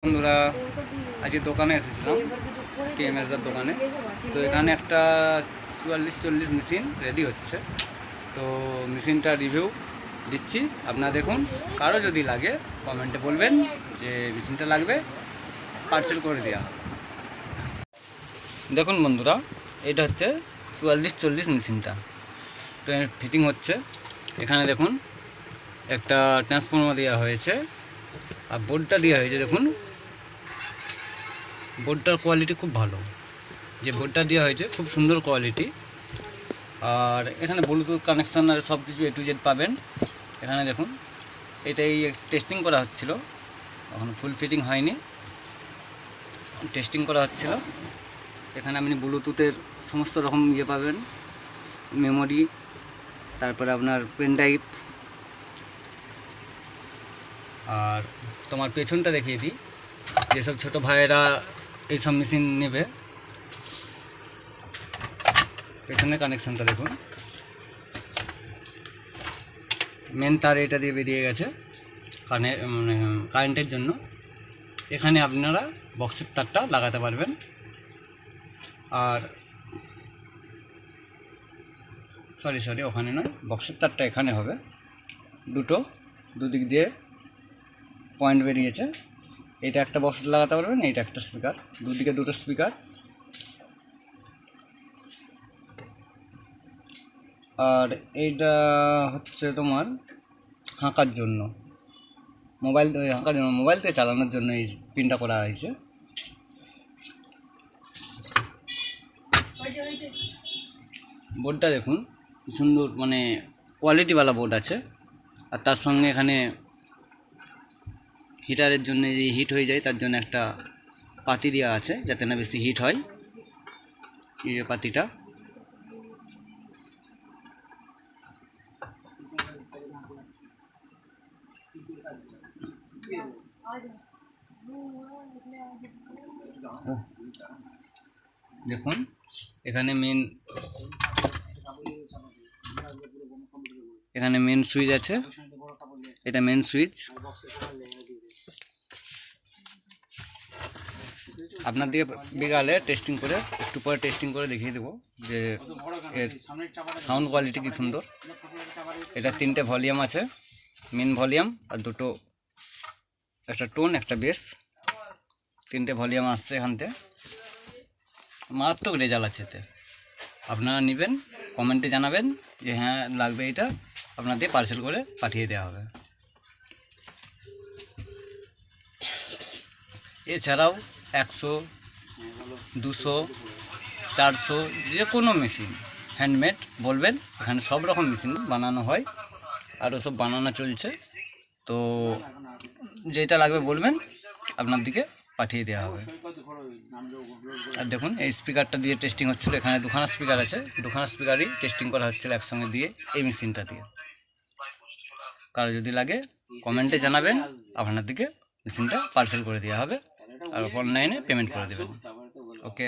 বন্ধুরা, আজকে দোকানে এসেছিলাম টিএমএসদার দোকানে। তো এখানে একটা 44-40 মেশিন রেডি হচ্ছে। তো মেশিনটা রিভিউ দিচ্ছি, আপনারা দেখুন। কারো যদি লাগে কমেন্টে বলবেন যে মেশিনটা লাগবে, পার্সেল করে দেওয়া হবে। দেখুন বন্ধুরা, এটা হচ্ছে 44-40 মেশিনটা। তো এর ফিটিং হচ্ছে। এখানে দেখুন একটা ট্রান্সফর্মার দেওয়া হয়েছে আর বোর্ডটা দেওয়া হয়েছে। দেখুন বোর্ডটার কোয়ালিটি খুব ভালো, যে বোর্ডটা দেওয়া হয়েছে খুব সুন্দর কোয়ালিটি। আর এখানে ব্লুটুথ কানেকশান আর সব কিছু A to Z পাবেন। এখানে দেখুন এটাই টেস্টিং করা হচ্ছিল, এখন ফুল ফিটিং হয়নি, টেস্টিং করা হচ্ছিল। এখানে আপনি ব্লুটুথের সমস্ত রকম পাবেন, মেমোরি, তারপরে আপনার পেন ড্রাইভ। আর তোমার পেছনটা দেখিয়ে দিই, যেসব ছোটো ভাইয়েরা এইসব মেশিন নেবে, পেছনের কানেকশানটা দেখুন। মেন তার এটা দিয়ে বেরিয়ে গেছে কারেন্টের জন্য। এখানে আপনারা বক্সের তারটা লাগাতে পারবেন। আর সরি ওখানে নয়, বক্সের তারটা এখানে হবে। দুদিক দিয়ে পয়েন্ট বেরিয়েছে। এটা একটা বক্স লাগাতে পারবেন, এইটা একটা স্পিকার, দুদিকে দুটো স্পিকার। আর এইটা হচ্ছে তোমার হাঁকার জন্য, মোবাইল থেকে চালানোর জন্য এই পিনটা করা হয়েছে। বোর্ডটা দেখুন কি সুন্দর, মানে কোয়ালিটিওয়ালা বোর্ড আছে। আর তার সঙ্গে এখানে হিটারের জন্য, যে হিট হয়ে যায় তার জন্য একটা পাতি দেওয়া আছে, যাতে না বেশি হিট হয়। এই যে পাতিটা, দেখুন এখানে মেন সুইচ আছে, এটা মেন সুইচ। আপনার দিকে বিকালে টেস্টিং করে, একটু পরে টেস্টিং করে দেখিয়ে দেবো যে এর সাউন্ড কোয়ালিটি কি সুন্দর। এটা 3টে ভলিউম আছে, মেন ভলিউম আর দুটো, একটা টোন একটা বেস, 3টে ভলিউম আসছে এখান থেকে। মারাত্মক রেজাল্ট আছে এতে। আপনারা নেবেন, কমেন্টে জানাবেন যে হ্যাঁ লাগবে, এটা আপনাদের পার্সেল করে পাঠিয়ে দেওয়া হবে। এছাড়াও 100, 200, 400 যে কোনো মেশিন হ্যান্ডমেড বলবেন, এখানে সব রকম মেশিন বানানো হয়, আরও সব বানানো চলছে। তো যেটা লাগবে বলবেন, আপনার দিকে পাঠিয়ে দেওয়া হবে। আর দেখুন এই স্পিকারটা দিয়ে টেস্টিং হচ্ছিলো। এখানে দুখানা স্পিকার আছে, দুখানা স্পিকারই টেস্টিং করা হচ্ছিলো একসঙ্গে দিয়ে এই মেশিনটা দিয়ে। কারো যদি লাগে কমেন্টে জানাবেন, আপনার দিকে মেশিনটা পার্সেল করে দেওয়া হবে আর অনলাইনে পেমেন্ট করে দেবেন। ওকে।